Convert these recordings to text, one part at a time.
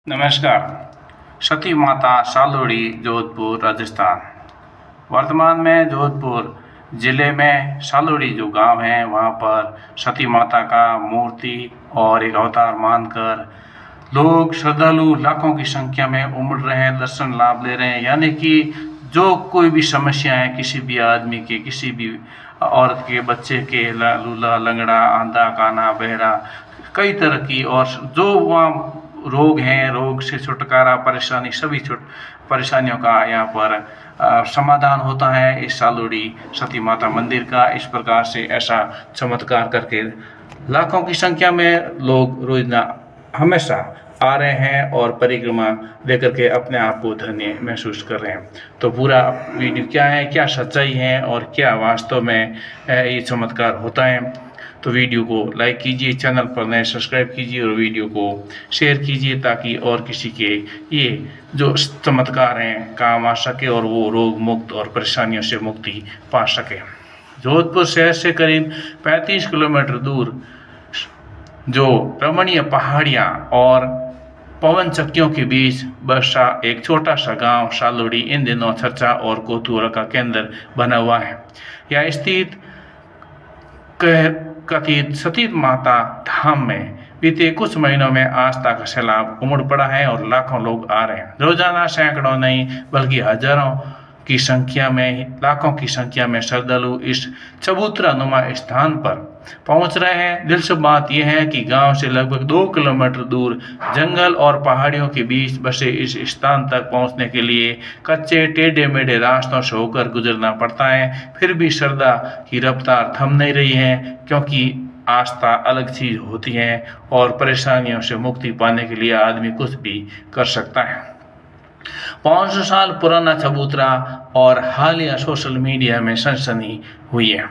नमस्कार। सती माता सालुड़ी, जोधपुर, राजस्थान। वर्तमान में जोधपुर जिले में सालुड़ी जो गांव है वहां पर सती माता का मूर्ति और एक अवतार मानकर लोग श्रद्धालु लाखों की संख्या में उमड़ रहे हैं, दर्शन लाभ ले रहे हैं। यानी कि जो कोई भी समस्या है किसी भी आदमी के, किसी भी औरत के, बच्चे के, लूला, लंगड़ा, आंधा, काना, बहरा, कई तरह की, और जो वहाँ रोग हैं, रोग से छुटकारा, परेशानी, सभी परेशानियों का यहाँ पर समाधान होता है इस सालुड़ी सती माता मंदिर का। इस प्रकार से ऐसा चमत्कार करके लाखों की संख्या में लोग रोजाना हमेशा आ रहे हैं और परिक्रमा लेकर के अपने आप को धन्य महसूस कर रहे हैं। तो पूरा वीडियो क्या है, क्या सच्चाई है और क्या वास्तव में ये चमत्कार होता है, तो वीडियो को लाइक कीजिए, चैनल पर नए सब्सक्राइब कीजिए और वीडियो को शेयर कीजिए ताकि और किसी के ये जो चमत्कार हैं काम आ सके और वो रोग मुक्त और परेशानियों से मुक्ति पा सके। जोधपुर शहर से करीब 35 किलोमीटर दूर जो रमणीय पहाड़ियाँ और पवन चक्कियों के बीच बसा एक छोटा सा गांव सालुड़ी इन दिनों चर्चा और कौतूहल का केंद्र बना हुआ है। यह स्थित कथित सती माता धाम में बीते कुछ महीनों में आस्था का सैलाब उमड़ पड़ा है और लाखों लोग आ रहे हैं। रोजाना सैकड़ों नहीं बल्कि हजारों की संख्या में, लाखों की संख्या में श्रद्धालु इस चबूतरा नुमा स्थान पर पहुंच रहे हैं। दिलचस्प बात यह है कि गांव से लगभग 2 किलोमीटर दूर जंगल और पहाड़ियों के बीच बसे इस स्थान तक पहुंचने के लिए कच्चे टेढ़े मेढ़े रास्तों से होकर गुजरना पड़ता है। फिर भी श्रद्धा की रफ्तार थम नहीं रही है, क्योंकि आस्था अलग चीज होती है और परेशानियों से मुक्ति पाने के लिए आदमी कुछ भी कर सकता है। 500 साल पुराना चबूतरा और हालिया सोशल मीडिया में सनसनी हुई है।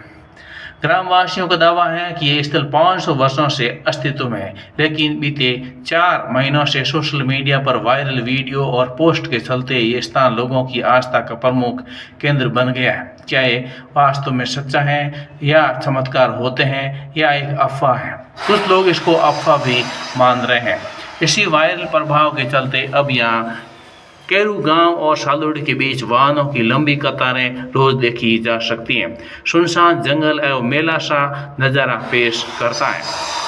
ग्रामवासियों का दावा है कि ये स्थल 500 वर्षों से अस्तित्व में है, लेकिन बीते 4 महीनों से सोशल मीडिया पर वायरल वीडियो और पोस्ट के चलते ये स्थान लोगों की आस्था का प्रमुख केंद्र बन गया है। क्या ये वास्तव में सच्चा है या चमत्कार होते हैं या एक अफवाह है? कुछ लोग इसको अफवाह भी मान रहे हैं। इसी वायरल प्रभाव के चलते अब यहाँ केरू गांव और सालुड़ी के बीच वाहनों की लंबी कतारें रोज देखी जा सकती हैं। सुनसान जंगल एवं मेला सा नज़ारा पेश करता है।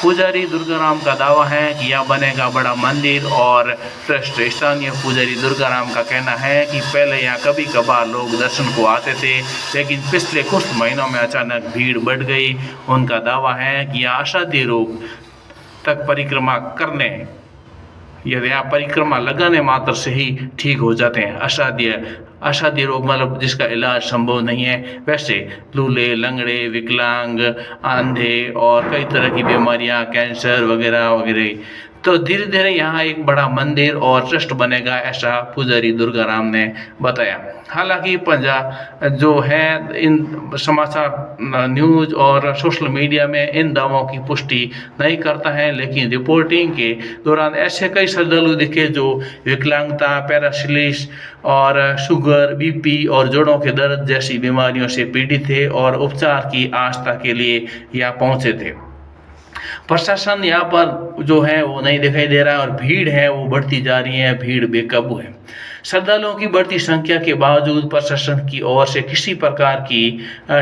पुजारी दुर्गाराम का दावा है कि यह बनेगा बड़ा मंदिर और ट्रस्ट। स्थानीय पुजारी दुर्गाराम का कहना है कि पहले यहाँ कभी कभार लोग दर्शन को आते थे, लेकिन पिछले कुछ महीनों में अचानक भीड़ बढ़ गई। उनका दावा है कि यह असाध्य रोग तक परिक्रमा करने, यदि आप परिक्रमा लगाने मात्र से ही ठीक हो जाते हैं। असाध्य रोग मतलब जिसका इलाज संभव नहीं है। वैसे लूले, लंगड़े, विकलांग, अंधे और कई तरह की बीमारियां, कैंसर वगैरह वगैरह, तो धीरे धीरे यहाँ एक बड़ा मंदिर और ट्रस्ट बनेगा, ऐसा पुजारी दुर्गाराम ने बताया। हालांकि पंजाब जो है इन समाचार, न्यूज़ और सोशल मीडिया में इन दावों की पुष्टि नहीं करता है, लेकिन रिपोर्टिंग के दौरान ऐसे कई श्रद्धालु दिखे जो विकलांगता, पैरालिसिस और शुगर, बीपी और जोड़ों के दर्द जैसी बीमारियों से पीड़ित थे और उपचार की आस्था के लिए यहाँ पहुँचे थे। प्रशासन यहाँ पर जो है वो नहीं दिखाई दे रहा है और भीड़ है वो बढ़ती जा रही है, भीड़ बेकाबू है। श्रद्धालुओं की बढ़ती संख्या के बावजूद प्रशासन की ओर से किसी प्रकार की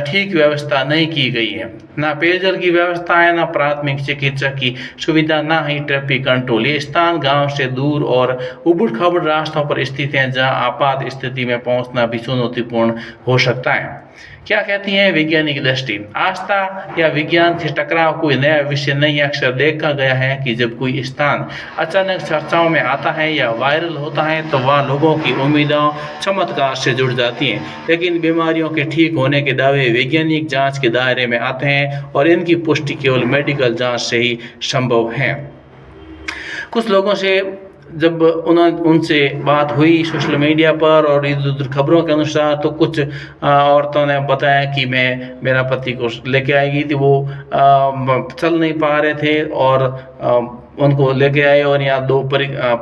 ठीक व्यवस्था नहीं की गई है। ना पेयजल की व्यवस्था है, ना प्राथमिक चिकित्सा की सुविधा, ना ही ट्रैफिक कंट्रोल। ये स्थान गांव से दूर और उबड़ खाबड़ रास्तों पर स्थित है, जहां आपात स्थिति में पहुंचना भी चुनौतीपूर्ण हो सकता है। क्या कहती है वैज्ञानिक दृष्टि? आस्था या विज्ञान से टकराव कोई नया विषय नहीं। अक्सर देखा गया है कि जब कोई स्थान अचानक चर्चाओं में आता है या वायरल होता है तो वह लोगों की उम्मीदों, चमत्कार से जुड़ जाती हैं। लेकिन बीमारियों के ठीक होने के दावे वैज्ञानिक जांच के दायरे में आते हैं और इनकी पुष्टि केवल मेडिकल जांच से ही संभव है। कुछ लोगों से जब उनसे बात हुई सोशल मीडिया पर और इधर उधर खबरों के अनुसार, तो कुछ औरतों ने बताया कि मेरा पति को लेके आएगी थी, वो चल नहीं पा रहे थे और उनको लेके आए और यहाँ 2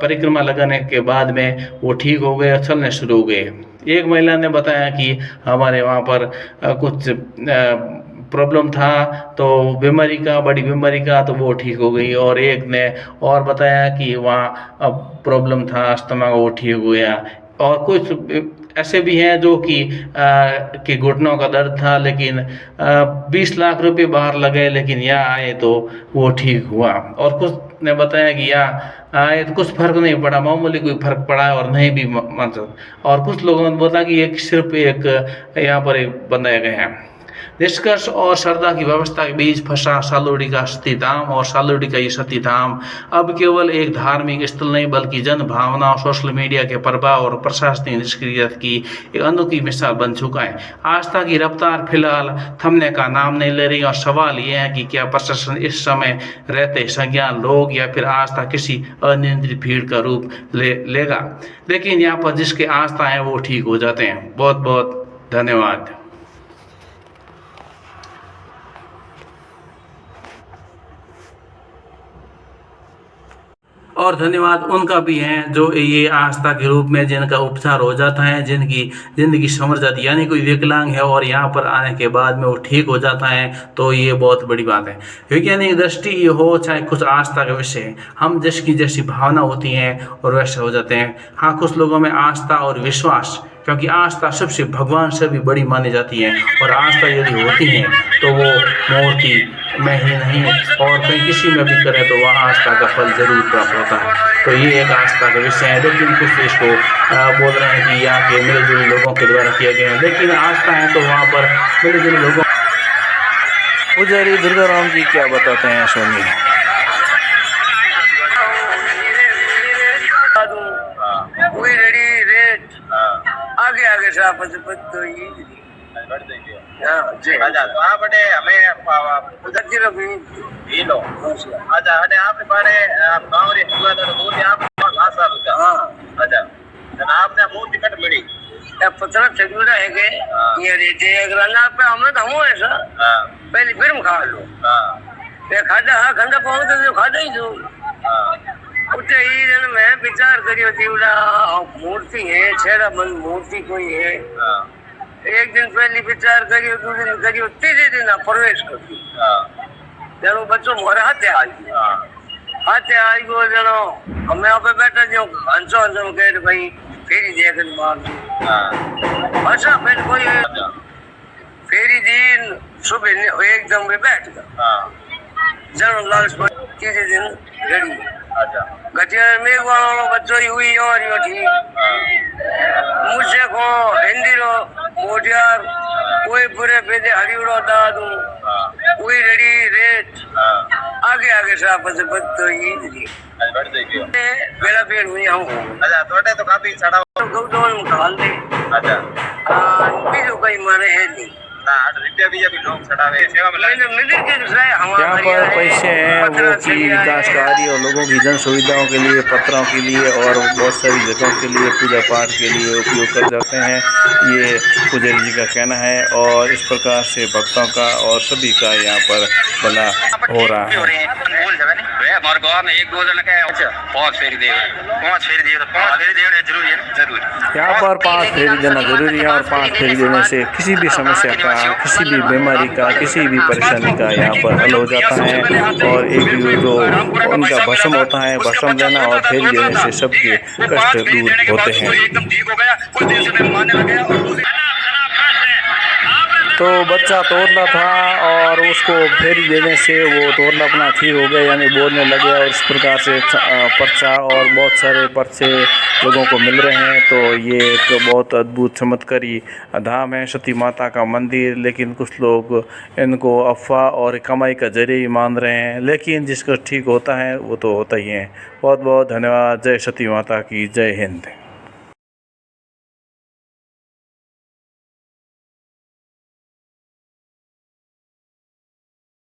परिक्रमा लगाने के बाद में वो ठीक हो गए और चलने शुरू हो गए। एक महिला ने बताया कि हमारे वहाँ पर कुछ प्रॉब्लम था तो बीमारी का, बड़ी बीमारी का, तो वो ठीक हो गई। और एक ने और बताया कि वहाँ अब प्रॉब्लम था अस्थमा का, वो ठीक हो गया। और कुछ ऐसे भी हैं जो कि घुटनों का दर्द था, लेकिन 20 लाख रुपए बाहर लगे, लेकिन यहाँ आए तो वो ठीक हुआ। और कुछ ने बताया कि यहाँ आए तो कुछ फर्क नहीं पड़ा, मामूली कोई फर्क पड़ा और नहीं भी मतलब। और कुछ लोगों ने बोला कि एक सिर्फ एक यहाँ पर एक बनाए गए हैं। निष्कर्ष और श्रद्धा की व्यवस्था के बीच फंसा सालुड़ी का सती धाम, और सालुड़ी का ये सती धाम अब केवल एक धार्मिक स्थल नहीं बल्कि जन भावना और सोशल मीडिया के प्रभाव और प्रशासनिक निष्क्रियता की एक अनोखी मिसाल बन चुका है। आस्था की रफ्तार फिलहाल थमने का नाम नहीं ले रही, और सवाल यह है कि क्या प्रशासन इस समय रहते संज्ञान लोग या फिर आस्था किसी अनियंत्रित भीड़ का रूप लेगा। लेकिन यहाँ पर जिसके आस्था है वो ठीक हो जाते हैं। बहुत बहुत धन्यवाद। और धन्यवाद उनका भी है जो ये आस्था के रूप में जिनका उपचार हो जाता है, जिनकी ज़िंदगी संवर जाती है। यानी कोई विकलांग है और यहाँ पर आने के बाद में वो ठीक हो जाता है, तो ये बहुत बड़ी बात है। वैज्ञानिक दृष्टि ये हो चाहे कुछ आस्था का विषय, हम जिसकी जैसी भावना होती हैं और वैसे हो जाते हैं। हाँ, कुछ लोगों में आस्था और विश्वास, क्योंकि आस्था सबसे भगवान से भी बड़ी मानी जाती है, और आस्था यदि होती है तो वो मूर्ति में ही नहीं और कहीं किसी में भी करें तो वह आस्था का फल जरूर प्राप्त होता है। तो ये एक आस्था का विषय है, लेकिन कुछ इसको बोल रहे हैं कि यहाँ के मिले जुले लोगों के द्वारा किया गया है, लेकिन आस्था है तो वहाँ पर मिले जुले लोगों। पुजारी दुर्गाराम जी क्या बताते हैं, सुनिए। आगे आगे से आपस तो आप बड़े हमें उधर की भी लो। अच्छा, अरे आपने बारे आप गांव रे हुआ तो बोले आप भाषा का। हां, अच्छा, तो आपने बहुत टिकट मिली अब पता चलूड़ा है के ये रेटे अगला पे हमने तो हम ऐसा पहले फिल्म खा लो। हां, ये खादा खंडा पहुंच तो खादा ही जो। उठे ही दिन में विचार करियो जीवड़ा मूर्ति है, छेड़ा बंद मूर्ति कोई है। एक दिन पहले विचार करियो, दो दिन करियो, तीसरे दिन प्रवेश करियो। जनो बच्चों मोरे हाथे आई गो जनो हमें यहाँ पे बैठा जो हंसो हंसो कह भाई फेरी देख मार अच्छा फिर कोई फेरी दिन सुबह एकदम में बैठ गया जनो लाल तीसरे दिन रेडी गठिया में वालों बच्चों हुई और यो ठीक मुझे को हिंदी रो मोटियार कोई बुरे बेदे हरिउड़ो दादू कोई रेडी रेट आगे आगे से आपस में तो ये मेरा पेड़ हुई हम अच्छा थोड़े तो काफी सड़ा गौदोन खाल दे अच्छा बीजो कई मारे है नहीं यहाँ पर पैसे हैं वो की विकास कार्य और लोगों की जन सुविधाओं के लिए, पत्रों के लिए और बहुत सारी जगहों के लिए, पूजा पाठ के लिए उपयोग कर जाते हैं, ये पुजारी जी का कहना है। और इस प्रकार से भक्तों का और सभी का यहाँ पर भला हो रहा है। हमारे गाँव में एक दो जन का पाँच फेरी दे तो 5 फेरी देने जरूरी है जरूरी। यहाँ पर 5 फेरी देना जरूरी है, और 5 फेरी देने से किसी भी समस्या का, किसी भी बीमारी का, किसी भी परेशानी का यहाँ पर हल हो जाता है। और एक जो उनका भस्म होता है, भस्म लेना और फेरी देने से सबके कष्ट दूर होते हैं। तो बच्चा तोड़ना था और उसको फेरी देने से वो तोड़ना अपना ठीक हो गया, यानी बोलने लगे, और इस प्रकार से पर्चा और बहुत सारे पर्चे लोगों को मिल रहे हैं। तो ये एक बहुत अद्भुत चमत्कारी धाम है, सती माता का मंदिर। लेकिन कुछ लोग इनको अफवाह और कमाई का जरिए ही मान रहे हैं, लेकिन जिसका ठीक होता है वो तो होता ही है। बहुत बहुत धन्यवाद। जय सती माता की, जय हिंद।